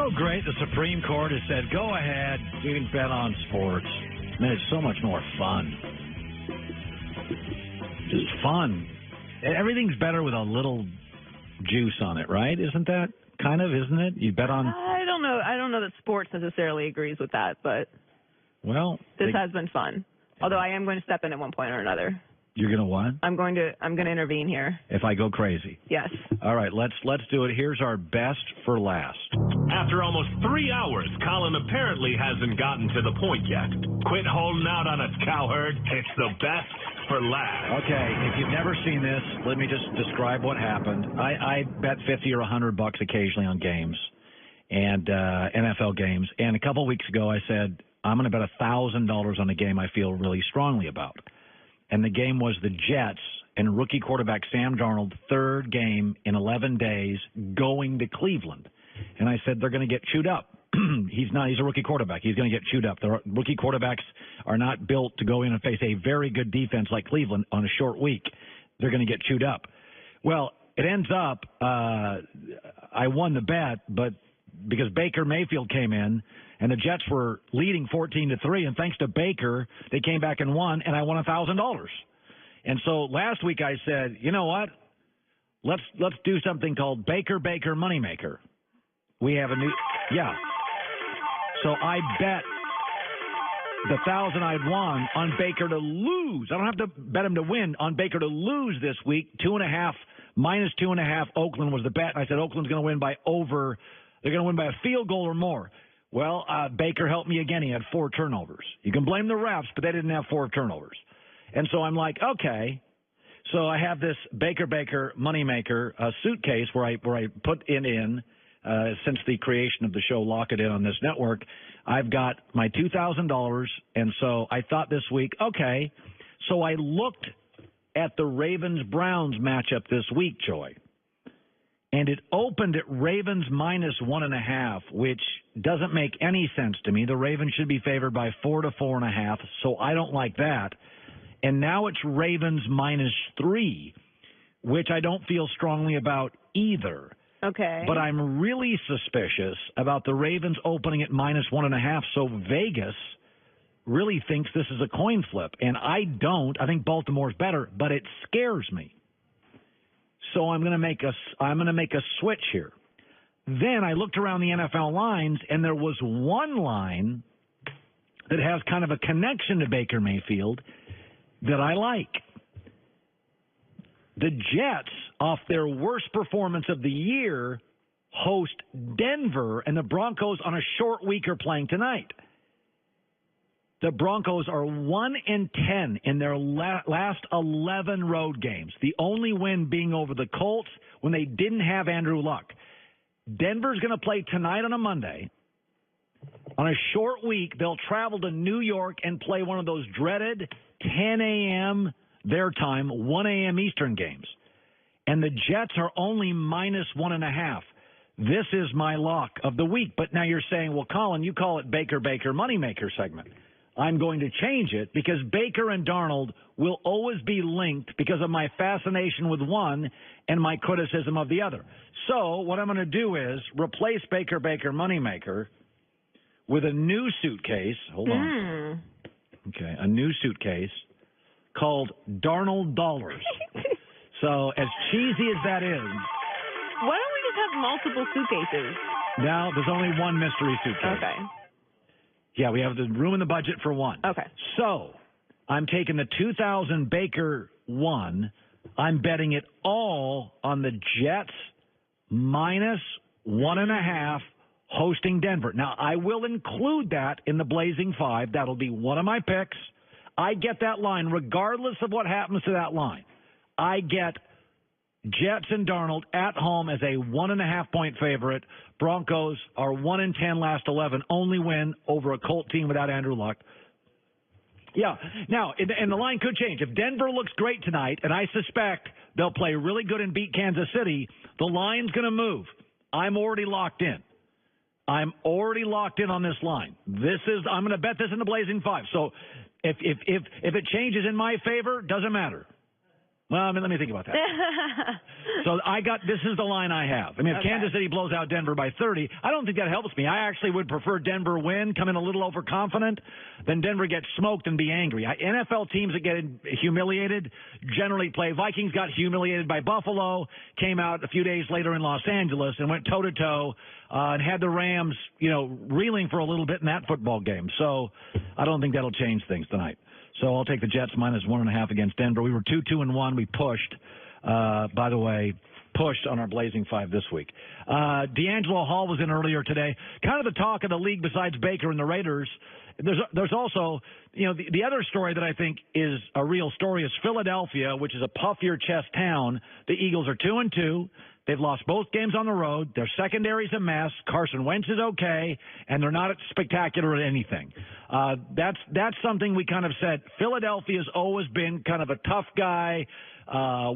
so great the Supreme Court has said, go ahead, you can bet on sports. Man, it's so much more fun. Just fun. Everything's better with a little juice on it, right? Isn't that kind of, isn't it? You bet on... I don't know. I don't know that sports necessarily agrees with that, but this has been fun. Although I am going to step in at one point or another. You're going to what? I'm going to intervene here. If I go crazy? Yes. All right, let's do it. Here's our best for last. After almost 3 hours, Colin apparently hasn't gotten to the point yet. Quit holding out on us, cowherd. It's the best for last. Okay, if you've never seen this, let me just describe what happened. I bet $50 or $100 occasionally on games and NFL games. And a couple weeks ago, I said I'm going to bet $1,000 on a game I feel really strongly about. And the game was the Jets and rookie quarterback Sam Darnold, third game in 11 days, going to Cleveland. And I said they're going to get chewed up. He's a rookie quarterback. He's going to get chewed up. The rookie quarterbacks are not built to go in and face a very good defense like Cleveland on a short week. They're going to get chewed up. Well, it ends up I won the bet, but because Baker Mayfirld came in, and the Jets were leading 14-3, and thanks to Baker, they came back and won, and I won $1,000. And so last week I said, you know what? Let's do something called Baker Moneymaker. We have a new So I bet the $1,000 I'd won on Baker to lose. I don't have to bet him to win. On Baker to lose this week, minus 2.5. Oakland was the bet. I said Oakland's going to win by over. They're going to win by a field goal or more. Well, Baker helped me again. He had 4 turnovers. You can blame the refs, but they didn't have 4 turnovers. And so I'm like, okay. So I have this Baker Moneymaker suitcase where I put it in since the creation of the show Lock It In on this network. I've got my $2,000, and so I thought this week, okay. So I looked at the Ravens-Browns matchup this week, Joy. And it opened at Ravens minus 1.5, which doesn't make any sense to me. The Ravens should be favored by 4 to 4.5, so I don't like that. And now it's Ravens minus 3, which I don't feel strongly about either. Okay. But I'm really suspicious about the Ravens opening at minus 1.5, so Vegas really thinks this is a coin flip. And I don't. I think Baltimore's better, but it scares me. So I'm going to make a switch here. Then I looked around the NFL lines, and there was one line that has kind of a connection to Baker Mayfield that I like. The Jets, off their worst performance of the year, host Denver, and the Broncos on a short week are playing tonight. The Broncos are 1-10 in their last 11 road games, the only win being over the Colts when they didn't have Andrew Luck. Denver's going to play tonight on a Monday. On a short week, they'll travel to New York and play one of those dreaded 10 a.m. their time, 1 a.m. Eastern games. And the Jets are only minus 1.5. This is my lock of the week. But now you're saying, well, Colin, you call it Baker Moneymaker segment. I'm going to change it because Baker and Darnold will always be linked because of my fascination with one and my criticism of the other. So what I'm going to do is replace Baker Moneymaker with a new suitcase. Hold on. Okay, a new suitcase called Darnold Dollars. So as cheesy as that is. Why don't we just have multiple suitcases? Now, there's only one mystery suitcase. Okay. Yeah, we have the room in the budget for one. Okay. So I'm taking the 2,000 Baker one. I'm betting it all on the Jets minus 1.5 hosting Denver. Now, I will include that in the Blazing Five. That'll be one of my picks. I get that line regardless of what happens to that line. I get Jets and Darnold at home as a 1.5-point favorite. Broncos are 1-10 last 11, only win over a Colt team without Andrew Luck. Yeah. Now, and the line could change. If Denver looks great tonight, and I suspect they'll play really good and beat Kansas City, the line's going to move. I'm already locked in. I'm already locked in on this line. I'm going to bet this in the Blazing Five. So if it changes in my favor, doesn't matter. Well, let me think about that. So this is the line I have. I mean, if Kansas City blows out Denver by 30, I don't think that helps me. I actually would prefer Denver win, come in a little overconfident, than Denver get smoked and be angry. NFL teams that get humiliated generally play. Vikings got humiliated by Buffalo, came out a few days later in Los Angeles and went toe-to-toe and had the Rams, reeling for a little bit in that football game. So I don't think that'll change things tonight. So I'll take the Jets minus 1.5 against Denver. We were 2-2-1. We pushed, by the way, on our Blazing 5 this week. D'Angelo Hall was in earlier today. Kind of the talk of the league besides Baker and the Raiders. There's also, the other story that I think is a real story is Philadelphia, which is a puff-your-chest town. The Eagles are 2-2. They've lost both games on the road. Their secondary's a mess. Carson Wentz is okay, and they're not spectacular at anything. That's something we kind of said. Philadelphia's always been kind of a tough guy,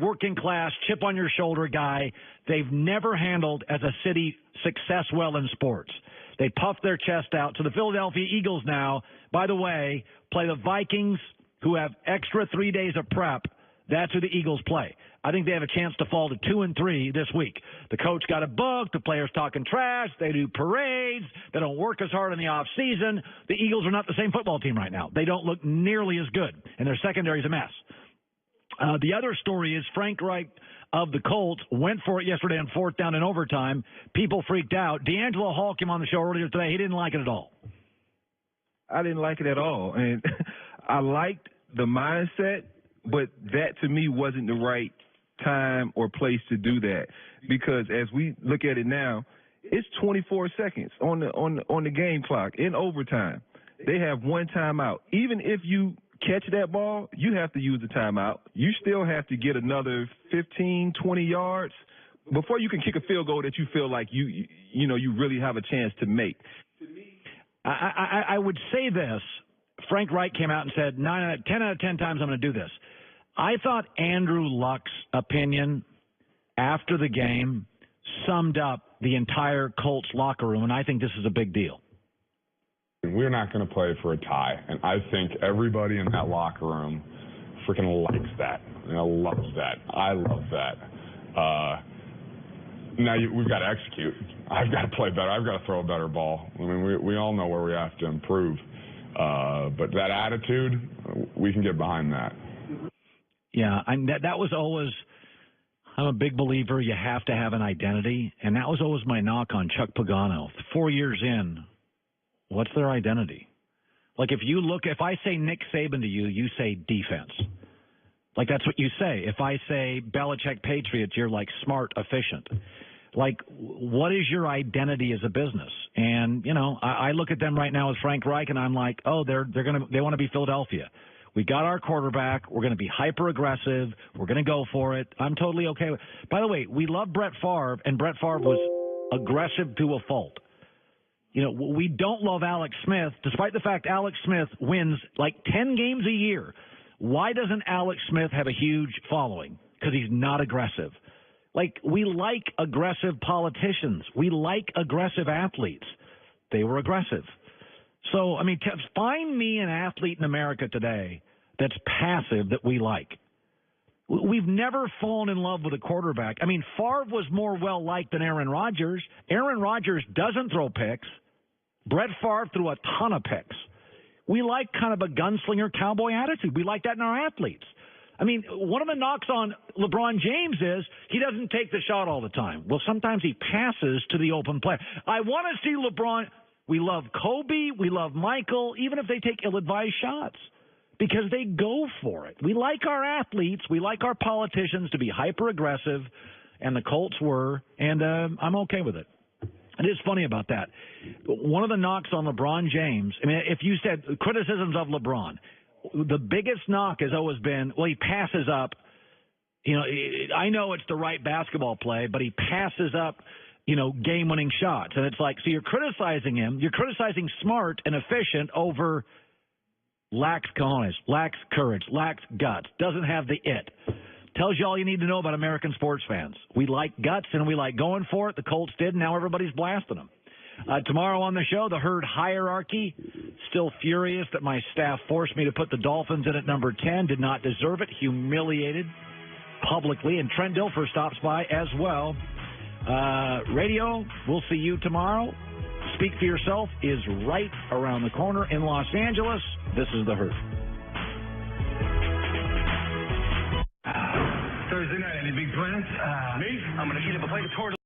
working class, chip on your shoulder guy. They've never handled as a city success well in sports. They puff their chest out. So the Philadelphia Eagles now, by the way, play the Vikings, who have extra 3 days of prep. That's who the Eagles play. I think they have a chance to fall to 2-3 this week. The coach got a book. The players talking trash. They do parades. They don't work as hard in the off season. The Eagles are not the same football team right now. They don't look nearly as good, and their secondary is a mess. The other story is Frank Reich of the Colts went for it yesterday on 4th down in overtime. People freaked out. D'Angelo Hall came on the show earlier today. He didn't like it at all. I didn't like it at all, and I liked the mindset, but that to me wasn't the right time or place to do that, because as we look at it now, it's 24 seconds on the game clock in overtime. They have one timeout. Even if you catch that ball, you have to use the timeout. You still have to get another 15, 20 yards before you can kick a field goal that you feel like you really have a chance to make. I would say this. Frank Reich came out and said 10 out of 10 times I'm going to do this. I thought Andrew Luck's opinion after the game summed up the entire Colts locker room, and I think this is a big deal. We're not going to play for a tie, and I think everybody in that locker room freaking likes that. Loves that. I love that. Now we've got to execute. I've got to play better. I've got to throw a better ball. I mean, we all know where we have to improve. But that attitude, we can get behind that. Yeah, that was always – I'm a big believer you have to have an identity, and that was always my knock on Chuck Pagano. 4 years in, what's their identity? Like if I say Nick Saban to you, you say defense. Like that's what you say. If I say Belichick Patriots, you're like smart, efficient. Like what is your identity as a business? And, I look at them right now as Frank Reich, and I'm like, oh, they want to be Philadelphia. We got our quarterback. We're going to be hyper-aggressive. We're going to go for it. I'm totally okay with it. By the way, we love Brett Favre, and Brett Favre was aggressive to a fault. We don't love Alex Smith, despite the fact Alex Smith wins like 10 games a year. Why doesn't Alex Smith have a huge following? Because he's not aggressive. Like, we like aggressive politicians. We like aggressive athletes. They were aggressive. So, find me an athlete in America today that's passive that we like. We've never fallen in love with a quarterback. Favre was more well-liked than Aaron Rodgers. Aaron Rodgers doesn't throw picks. Brett Favre threw a ton of picks. We like kind of a gunslinger cowboy attitude. We like that in our athletes. One of the knocks on LeBron James is he doesn't take the shot all the time. Well, sometimes he passes to the open player. I want to see LeBron. We love Kobe. We love Michael, even if they take ill-advised shots, because they go for it. We like our athletes. We like our politicians to be hyper-aggressive, and the Colts were, and I'm okay with it. It is funny about that. One of the knocks on LeBron James, if you said criticisms of LeBron, the biggest knock has always been, well, he passes up. I know it's the right basketball play, but he passes up, game-winning shots. And it's like, so you're criticizing him. You're criticizing smart and efficient over lacks cojones, lacks courage, lacks guts, doesn't have the it. Tells you all you need to know about American sports fans. We like guts and we like going for it. The Colts did, and now everybody's blasting them. Tomorrow on the show, the herd hierarchy. Still furious that my staff forced me to put the Dolphins in at number 10. Did not deserve it. Humiliated. publicly. And Trent Dilfer stops by as well. Radio, we'll see you tomorrow. Speak for Yourself is right around the corner in Los Angeles. This is The Herd. Thursday night, any big plans? Me? I'm going to eat up a plate of tortillas.